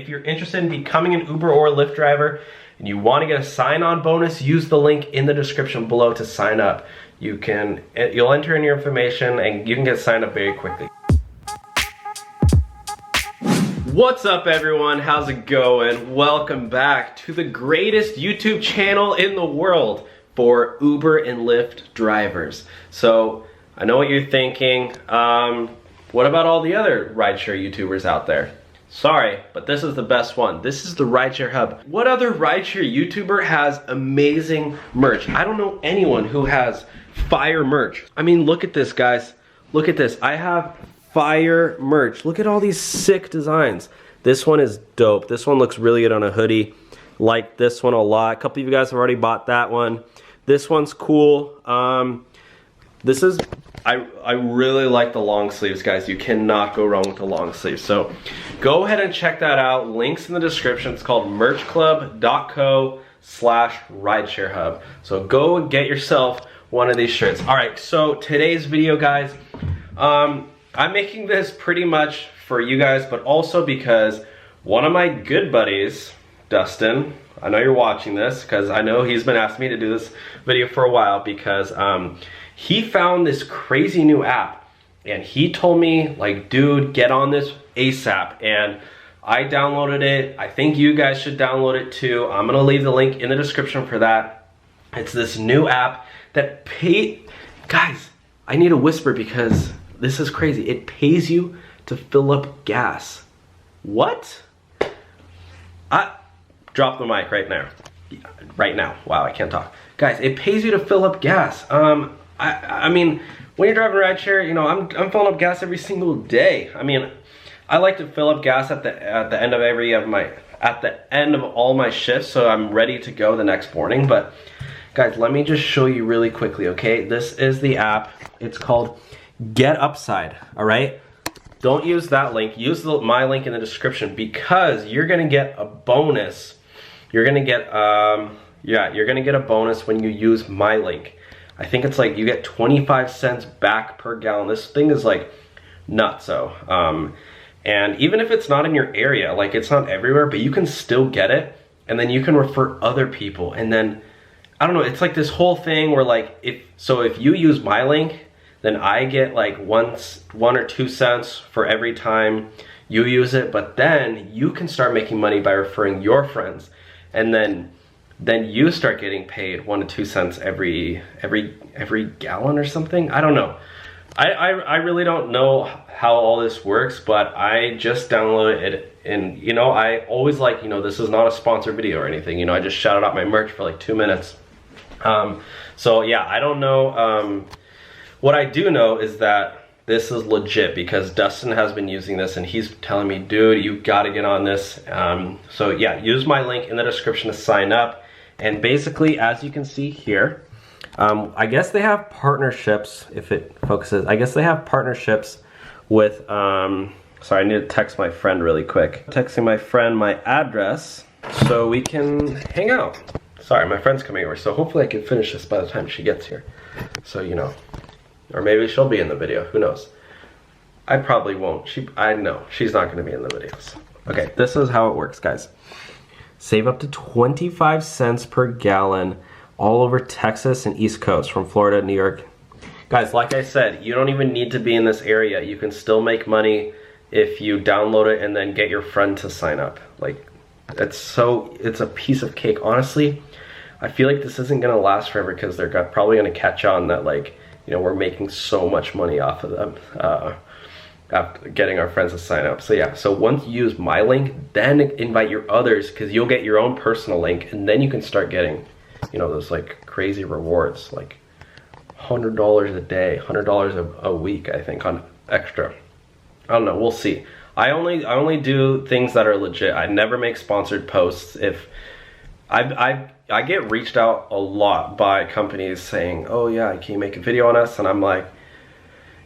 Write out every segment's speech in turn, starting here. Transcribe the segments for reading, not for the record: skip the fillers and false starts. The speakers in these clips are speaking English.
if you're interested in becoming an Uber or Lyft driver and you want to get a sign-on bonus, use the link in the description below to sign up. You'll enter in your information and you can get signed up very quickly. What's up everyone, how's it going? Welcome back to the greatest YouTube channel in the world for Uber and Lyft drivers. So, I know what you're thinking, what about all the other rideshare YouTubers out there? Sorry, but this is the best one. This is the Rideshare Hub. What other rideshare YouTuber has amazing merch? I don't know anyone who has fire merch. I mean, look at this guys, look at this. I have fire merch. Look at all these sick designs. This one is dope. This one looks really good on a hoodie. Like this one a lot. A couple of you guys have already bought that one. This one's cool. This is, I really like the long sleeves, guys. You cannot go wrong with the long sleeves. So go ahead and check that out. Links in the description. It's called merchclub.co/ridesharehub. So go and get yourself one of these shirts. All right, so today's video, guys, I'm making this pretty much for you guys, but also because one of my good buddies, Dustin, I know you're watching this because I know he's been asking me to do this video for a while because he found this crazy new app and he told me, like, dude, get on this ASAP, and I downloaded it. I think you guys should download it too. I'm gonna leave the link in the description for that. It's this new app that guys, I need to whisper because this is crazy. It pays you to fill up gas. What? Drop the mic right now. Right now. Wow, I can't talk. Guys, it pays you to fill up gas. I mean, when you're driving rideshare, you know, I'm filling up gas every single day. I mean, I like to fill up gas at the end of all my shifts, so I'm ready to go the next morning. But guys, let me just show you really quickly, okay? This is the app. It's called GetUpside, all right? Don't use that link. Use my link in the description because you're gonna get a bonus. You're gonna get, you're gonna get a bonus when you use my link. I think it's like you get 25 cents back per gallon. This thing is like nutso. And even if it's not in your area, like it's not everywhere, but you can still get it, and then you can refer other people, and then I don't know, it's like this whole thing where like if you use my link, then I get like 1 or 2 cents for every time you use it, but then you can start making money by referring your friends, and then you start getting paid 1 to 2 cents every gallon or something. I don't know. I really don't know how all this works, but I just downloaded it, and you know, I always like, you know, this is not a sponsored video or anything, you know, I just shouted out my merch for like 2 minutes. So yeah, I don't know. What I do know is that this is legit because Dustin has been using this and he's telling me, dude, you gotta get on this. So yeah, use my link in the description to sign up. And basically, as you can see here, I guess they have partnerships, if it focuses, I guess they have partnerships with, sorry, I need to text my friend really quick. Texting my friend my address so we can hang out. Sorry, my friend's coming over, so hopefully I can finish this by the time she gets here. So, you know, or maybe she'll be in the video, who knows. I probably won't, I know, she's not gonna be in the videos. Okay, this is how it works, guys. Save up to 25 cents per gallon all over Texas and East Coast, from Florida to New York. Guys, like I said, you don't even need to be in this area. You can still make money if you download it and then get your friend to sign up. Like, it's a piece of cake. Honestly, I feel like this isn't gonna last forever because they're probably gonna catch on that, like, you know, we're making so much money off of them after getting our friends to sign up. So yeah, so once you use my link, then invite your others because you'll get your own personal link, and then you can start getting, you know, those like crazy rewards, like $100 a day, $100 a week, I think, on extra. I don't know, we'll see. I only do things that are legit. I never make sponsored posts. If I get reached out a lot by companies saying, oh yeah, can you make a video on us? And I'm like,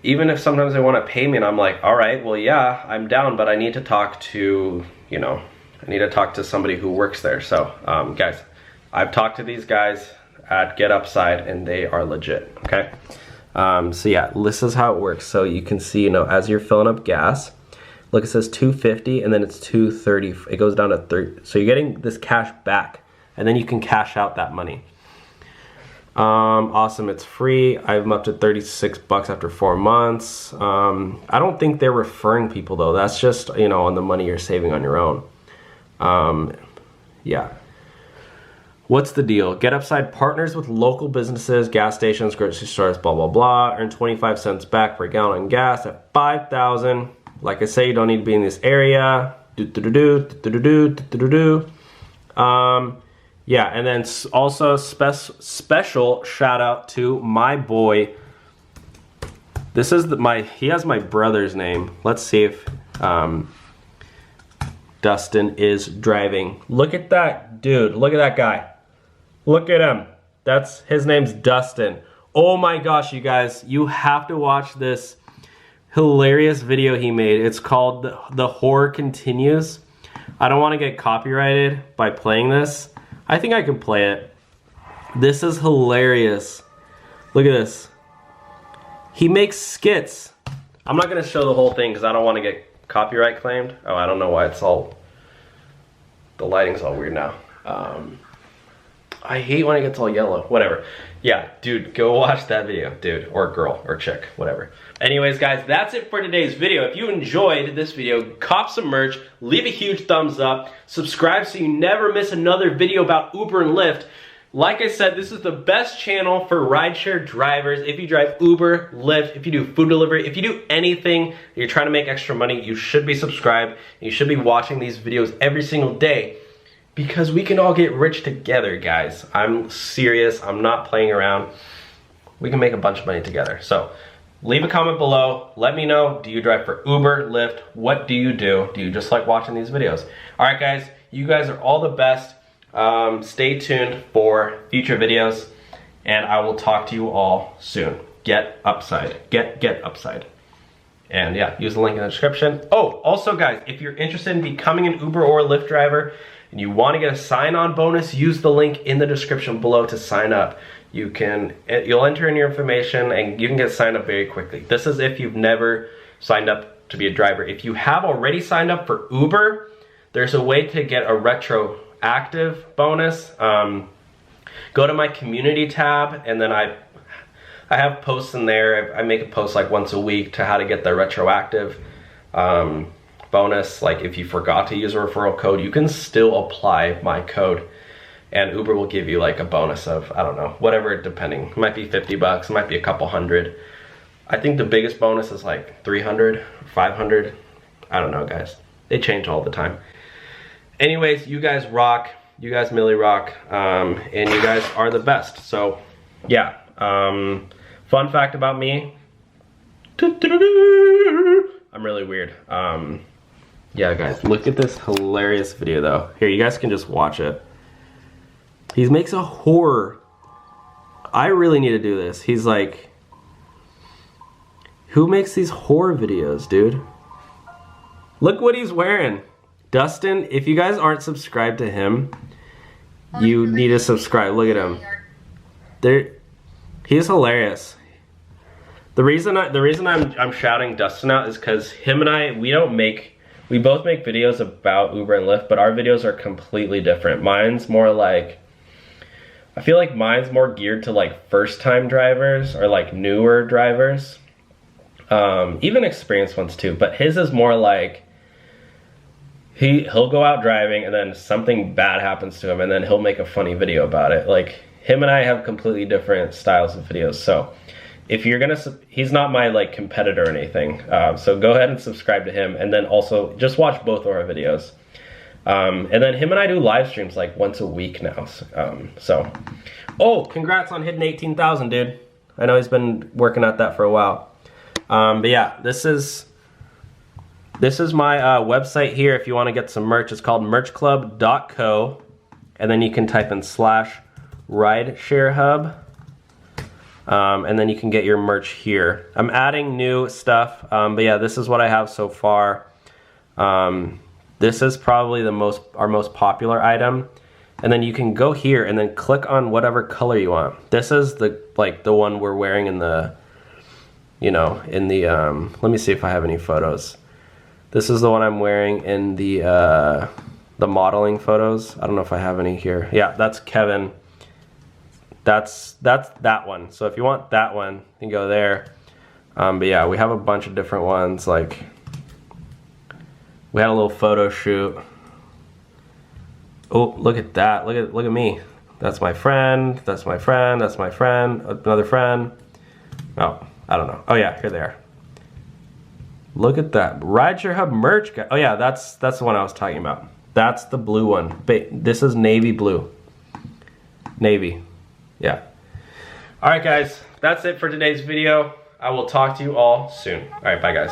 even if sometimes they want to pay me and I'm like, all right, well, yeah, I'm down, but I need to talk to, you know, I need to talk to somebody who works there. So guys, I've talked to these guys at GetUpside and they are legit, okay? So yeah, this is how it works. So you can see, you know, as you're filling up gas, Look, it says 250 and then it's 230. It goes down to 30. So you're getting this cash back and then you can cash out that money. Awesome, it's free. I'm up to 36 bucks after 4 months. I don't think they're referring people though. That's just, you know, on the money you're saving on your own. Yeah. What's the deal? GetUpside partners with local businesses, gas stations, grocery stores, blah, blah, blah. Earn 25 cents back per gallon on gas at 5,000. Like I say, you don't need to be in this area. Yeah, and then also special shout out to my boy. This is he has my brother's name. Let's see if Dustin is driving. Look at that dude. Look at that guy. Look at him. His name's Dustin. Oh my gosh, you guys, you have to watch this hilarious video he made. It's called The Horror Continues. I don't want to get copyrighted by playing this. I think I can play it. This is hilarious. Look at this. He makes skits. I'm not going to show the whole thing because I don't want to get copyright claimed. Oh, I don't know why it's all... The lighting's all weird now. I hate when it gets all yellow. Whatever. Yeah, dude, go watch that video, dude, or girl, or chick, whatever. Anyways, guys, that's it for today's video. If you enjoyed this video, cop some merch, leave a huge thumbs up, subscribe so you never miss another video about Uber and Lyft. Like I said, this is the best channel for rideshare drivers. If you drive Uber, Lyft, if you do food delivery, if you do anything, you're trying to make extra money, you should be subscribed. You should be watching these videos every single day. Because we can all get rich together, guys. I'm serious, I'm not playing around. We can make a bunch of money together. So, leave a comment below, let me know, do you drive for Uber, Lyft, what do you do? Do you just like watching these videos? All right, guys, you guys are all the best. Stay tuned for future videos, and I will talk to you all soon. Get Upside, get Upside. And yeah, use the link in the description. Oh, also guys, if you're interested in becoming an Uber or Lyft driver, and you want to get a sign-on bonus, use the link in the description below to sign up. You'll enter in your information and you can get signed up very quickly. This is if you've never signed up to be a driver. If you have already signed up for Uber, there's a way to get a retroactive bonus. Go to my community tab, and then I have posts in there. I make a post like once a week to how to get the retroactive bonus. Like if you forgot to use a referral code, you can still apply my code and Uber will give you like a bonus of, I don't know, whatever, depending. It might be 50 bucks, it might be a couple hundred. I think the biggest bonus is like 300, 500. I don't know, guys. They change all the time. Anyways, you guys rock. You guys really rock. And you guys are the best. So yeah, fun fact about me. I'm really weird. Yeah, guys, look at this hilarious video, though. Here, you guys can just watch it. He makes a horror. I really need to do this. He's like, who makes these horror videos, dude? Look what he's wearing. Dustin, if you guys aren't subscribed to him, you need to subscribe. Look at him. He's hilarious. The reason I'm shouting Dustin out is because him and I, we both make videos about Uber and Lyft, but our videos are completely different. Mine's more like, I feel like mine's more geared to like first time drivers or like newer drivers. Even experienced ones too, but his is more like, he'll go out driving and then something bad happens to him and then he'll make a funny video about it. Like him and I have completely different styles of videos. So if you're gonna, he's not my like competitor or anything. So go ahead and subscribe to him, and then also just watch both of our videos. And then him and I do live streams like once a week now. Oh, congrats on hitting 18,000, dude. I know he's been working at that for a while. But yeah, this is my website here. If you want to get some merch, it's called merchclub.co, and then you can type in /RideshareHub. And then you can get your merch here. I'm adding new stuff, but yeah, this is what I have so far. This is probably our most popular item. And then you can go here and then click on whatever color you want. This is the one we're wearing in the, let me see if I have any photos. This is the one I'm wearing in the modeling photos. I don't know if I have any here. Yeah, that's Kevin. That's that one. So if you want that one, you can go there. But yeah, we have a bunch of different ones. Like, we had a little photo shoot. Oh, look at that. Look at me. That's my friend. That's my friend. That's my friend. Another friend. Oh, I don't know. Oh yeah, here they are. Look at that. Rideshare Hub merch. Oh yeah, that's the one I was talking about. That's the blue one. This is navy blue. Navy. Yeah. All right, guys. That's it for today's video. I will talk to you all soon. All right, bye, guys.